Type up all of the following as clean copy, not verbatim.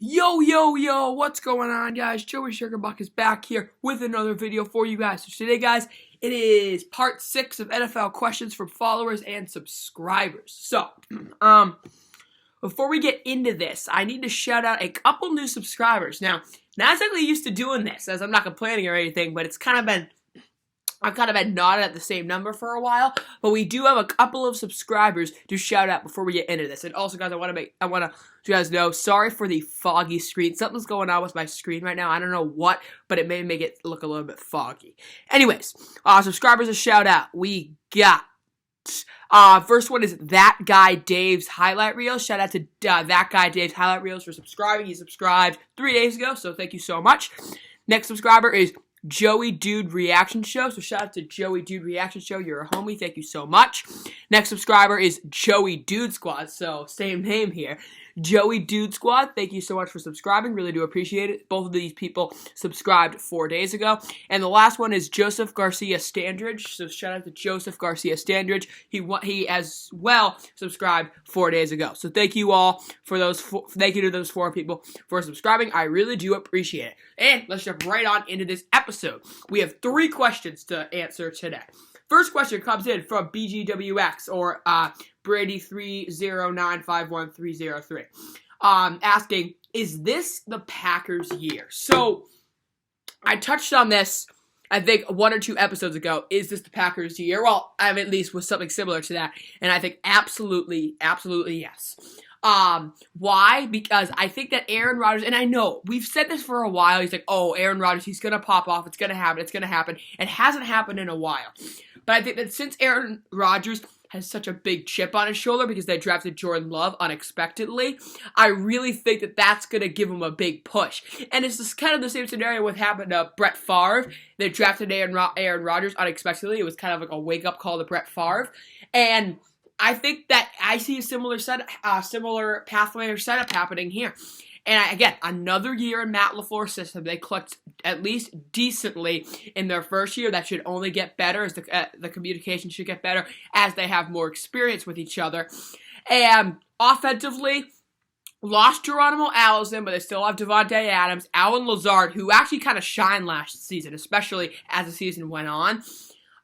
Yo, what's going on, guys? Joey Sugarbuck is back here with another video for you guys. So today, guys, it is part 6 of NFL questions from followers and subscribers. So, before we get into this, I need to shout out a couple new subscribers. Now, not exactly used to doing this, as I'm not complaining or anything, but I've kind of been nodded at the same number for a while, but we do have a couple of subscribers to shout out before we get into this. And also, guys, I want to let you guys know, sorry for the foggy screen. Something's going on with my screen right now. I don't know what, but it may make it look a little bit foggy. Anyways, subscribers to shout out. We got first one is That Guy Dave's highlight reels. Shout out to That Guy Dave's highlight reels for subscribing. He subscribed 3 days ago, so thank you so much. Next subscriber is Joey Dude Reaction Show. So shout out to Joey Dude Reaction Show. You're a homie. Thank you so much. Next subscriber is Joey Dude Squad. So same name here. Joey Dude Squad. Thank you so much for subscribing. Really do appreciate it. Both of these people subscribed 4 days ago. And the last one is Joseph Garcia Standridge. So shout out to Joseph Garcia Standridge. He as well subscribed 4 days ago. So thank you all for those. Thank you to those 4 people for subscribing. I really do appreciate it. And let's jump right on into this episode. We have 3 questions to answer today. First question comes in from BGWX or Brady30951303. Asking, is this the Packers' year? So I touched on this, I think 1 or 2 episodes ago. Is this the Packers' year? Well, I at least was something similar to that, and I think absolutely yes. Why? Because I think that Aaron Rodgers, and I know, we've said this for a while, he's like, oh, Aaron Rodgers, he's gonna pop off, it's gonna happen. It hasn't happened in a while. But I think that since Aaron Rodgers has such a big chip on his shoulder because they drafted Jordan Love unexpectedly, I really think that that's going to give him a big push. And it's just kind of the same scenario with happened to Brett Favre. They drafted Aaron Rodgers unexpectedly. It was kind of like a wake-up call to Brett Favre. And I think that I see a similar pathway or setup happening here. And again, another year in Matt LaFleur's system. They clicked at least decently in their first year. That should only get better as the communication should get better as they have more experience with each other. And offensively, lost Geronimo Allison, but they still have Devontae Adams, Allen Lazard, who actually kind of shined last season, especially as the season went on.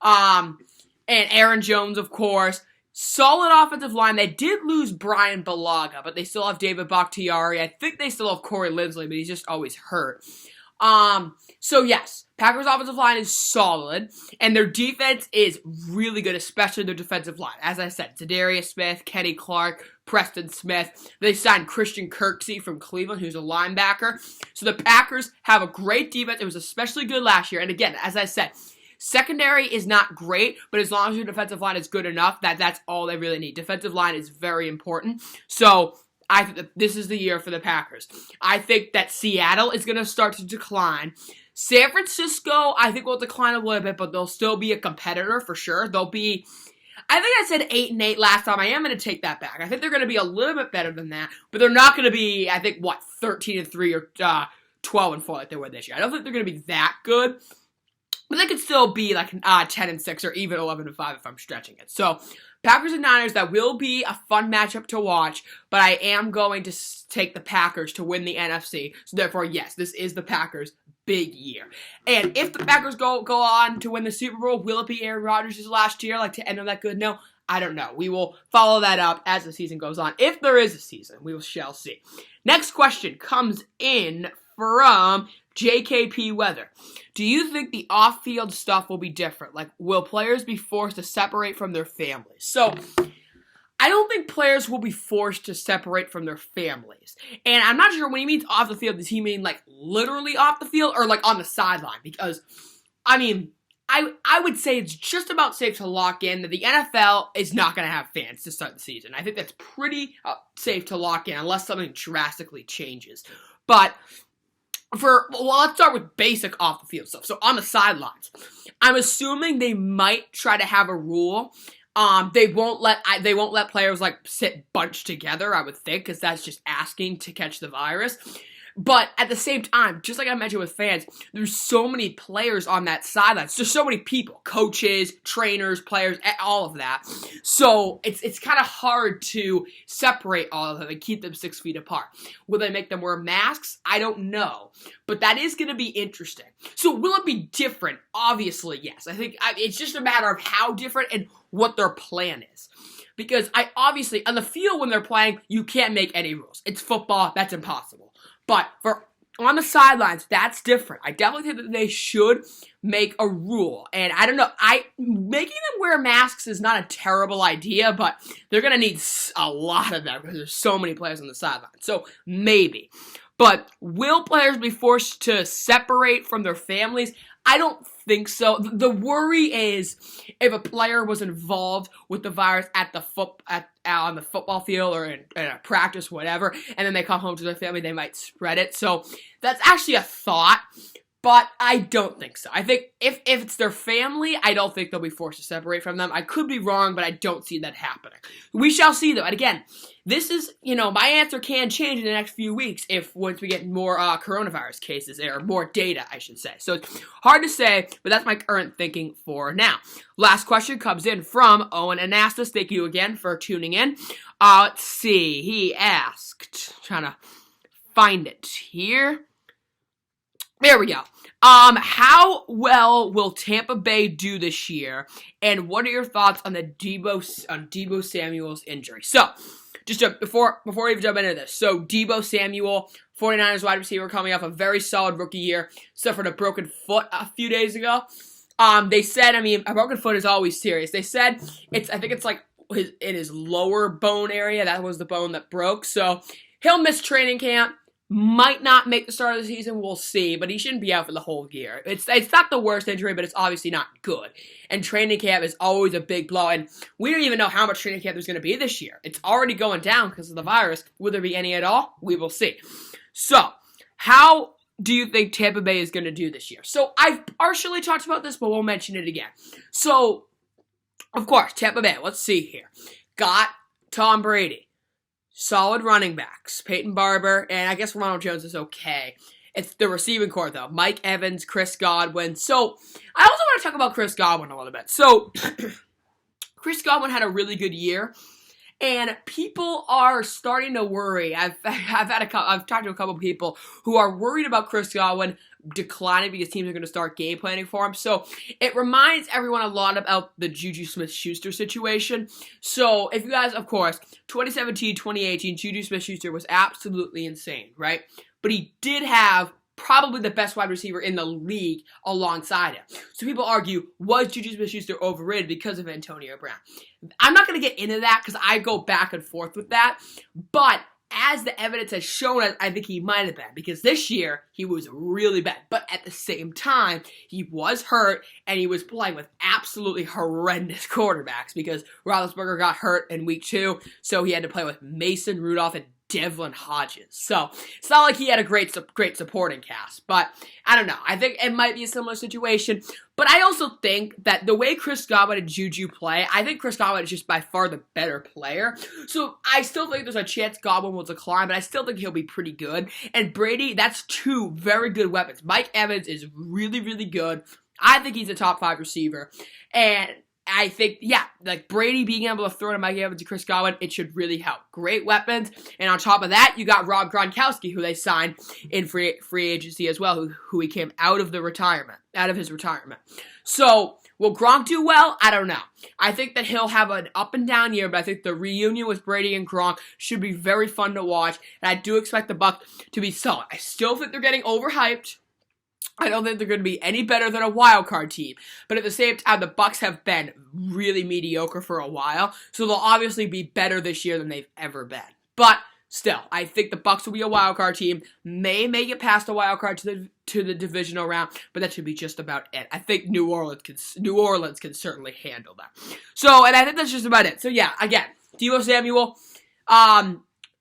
And Aaron Jones, of course. Solid offensive line. They did lose Brian Bulaga, but they still have David Bakhtiari. I think they still have Corey Linsley, but he's just always hurt. So yes, Packers offensive line is solid, and their defense is really good, especially their defensive line. As I said, Za'Darius Smith, Kenny Clark, Preston Smith. They signed Christian Kirksey from Cleveland, who's a linebacker. So the Packers have a great defense. It was especially good last year. And again, as I said, secondary is not great, but as long as your defensive line is good enough, that's all they really need. Defensive line is very important. So I think that this is the year for the Packers. I think that Seattle is going to start to decline. San Francisco, I think, will decline a little bit, but they'll still be a competitor for sure. They'll be, I think I said 8-8 last time. I am going to take that back. I think they're going to be a little bit better than that, but they're not going to be, I think, 13-3 or 12-4 like they were this year. I don't think they're going to be that good. But they could still be like 10-6 or even 11-5 if I'm stretching it. So, Packers and Niners, that will be a fun matchup to watch. But I am going to take the Packers to win the NFC. So, therefore, yes, this is the Packers' big year. And if the Packers go on to win the Super Bowl, will it be Aaron Rodgers' last year? Like, to end on that good note? I don't know. We will follow that up as the season goes on. If there is a season, we shall see. Next question comes in from JKP Weather. Do you think the off-field stuff will be different? Like, will players be forced to separate from their families? So, I don't think players will be forced to separate from their families. And I'm not sure when he means off the field, does he mean, like, literally off the field or, like, on the sideline? Because, I mean, I would say it's just about safe to lock in that the NFL is not going to have fans to start the season. I think that's pretty safe to lock in unless something drastically changes. But let's start with basic off the field stuff. So on the sidelines, I'm assuming they might try to have a rule. They won't let players like sit bunched together, I would think, because that's just asking to catch the virus. But at the same time, just like I mentioned with fans, there's so many players on that sideline. There's so many people, coaches, trainers, players, all of that. So it's kind of hard to separate all of them and keep them 6 feet apart. Will they make them wear masks? I don't know. But that is going to be interesting. So will it be different? Obviously, yes. I think it's just a matter of how different and what their plan is. Because I obviously, on the field when they're playing, you can't make any rules. It's football. That's impossible. But for on the sidelines, that's different. I definitely think that they should make a rule. And I don't know, making them wear masks is not a terrible idea, but they're going to need a lot of that because there's so many players on the sideline. So maybe. But will players be forced to separate from their families? I don't think so. The worry is if a player was involved with the virus at the on the football field or in a practice, whatever, and then they come home to their family, they might spread it. So that's actually a thought, but I don't think so. I think if it's their family, I don't think they'll be forced to separate from them. I could be wrong, but I don't see that happening. We shall see, though. And again, this is, my answer can change in the next few weeks once we get more coronavirus cases, or more data, I should say. So it's hard to say, but that's my current thinking for now. Last question comes in from Owen Anastas. Thank you again for tuning in. Let's see. He asked, trying to find it here. There we go. How well will Tampa Bay do this year? And what are your thoughts on Deebo Samuel's injury? So, just before we even jump into this. So, Deebo Samuel, 49ers wide receiver, coming off a very solid rookie year, suffered a broken foot a few days ago. They said, a broken foot is always serious. They said I think it's like in his lower bone area. That was the bone that broke. So, he'll miss training camp. Might not make the start of the season, we'll see, but he shouldn't be out for the whole year. It's not the worst injury, but it's obviously not good. And training camp is always a big blow, and we don't even know how much training camp there's going to be this year. It's already going down because of the virus. Will there be any at all? We will see. So, how do you think Tampa Bay is going to do this year? So, I've partially talked about this, but we'll mention it again. So, of course, Tampa Bay, let's see here. Got Tom Brady. Solid running backs, Peyton Barber, and I guess Ronald Jones is okay. It's the receiving core, though. Mike Evans, Chris Godwin. So, I also want to talk about Chris Godwin a little bit. So, Chris Godwin had a really good year, and people are starting to worry. I've talked to a couple people who are worried about Chris Godwin declining because teams are going to start game planning for him. So it reminds everyone a lot about the Juju Smith-Schuster situation. So if you guys, of course, 2017, 2018, Juju Smith-Schuster was absolutely insane, right? But he did have probably the best wide receiver in the league alongside him. So people argue, was Juju Smith-Schuster overrated because of Antonio Brown? I'm not going to get into that because I go back and forth with that. But as the evidence has shown us, I think he might have been. Because this year, he was really bad. But at the same time, he was hurt, and he was playing with absolutely horrendous quarterbacks. Because Roethlisberger got hurt in week 2, so he had to play with Mason Rudolph and Devlin Hodges. So, it's not like he had a great supporting cast. But, I don't know. I think it might be a similar situation. But I also think that the way Chris Godwin and Juju play, I think Chris Godwin is just by far the better player. So, I still think there's a chance Godwin will decline, but I still think he'll be pretty good. And Brady, that's 2 very good weapons. Mike Evans is really, really good. I think he's a top 5 receiver. And I think, like Brady being able to throw to Mike Evans and Chris Godwin, it should really help. Great weapons. And on top of that, you got Rob Gronkowski, who they signed in free agency as well, who he came out of his retirement. So, will Gronk do well? I don't know. I think that he'll have an up and down year, but I think the reunion with Brady and Gronk should be very fun to watch. And I do expect the Bucs to be solid. I still think they're getting overhyped. I don't think they're going to be any better than a wild card team. But at the same time, the Bucs have been really mediocre for a while. So they'll obviously be better this year than they've ever been. But still, I think the Bucs will be a wild card team. May make it past the wild card to the divisional round, but that should be just about it. I think New Orleans can certainly handle that. So, and I think that's just about it. So yeah, again, Deebo Samuel.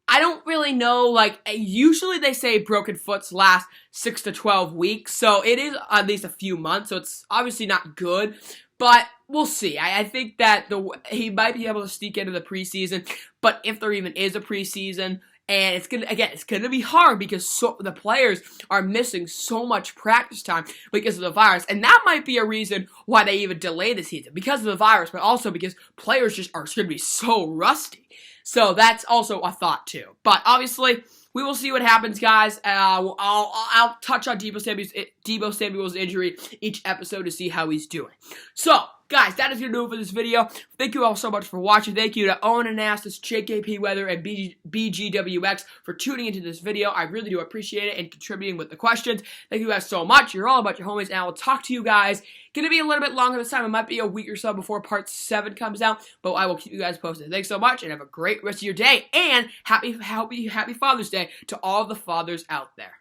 I don't really know, usually they say broken foots last 6 to 12 weeks, so it is at least a few months, so it's obviously not good, but we'll see. I think that he might be able to sneak into the preseason, but if there even is a preseason, And it's gonna be hard because the players are missing so much practice time because of the virus, and that might be a reason why they even delay the season because of the virus, but also because players just are gonna be so rusty. So that's also a thought too. But obviously, we will see what happens, guys. I'll touch on Deebo Samuel's injury each episode to see how he's doing. So, guys, that is going to do it for this video. Thank you all so much for watching. Thank you to Owen Anastas, JKP Weather, and BGWX for tuning into this video. I really do appreciate it and contributing with the questions. Thank you guys so much. You're all about your homies, and I will talk to you guys. Going to be a little bit longer this time. It might be a week or so before Part 7 comes out, but I will keep you guys posted. Thanks so much, and have a great rest of your day, and happy Father's Day to all the fathers out there.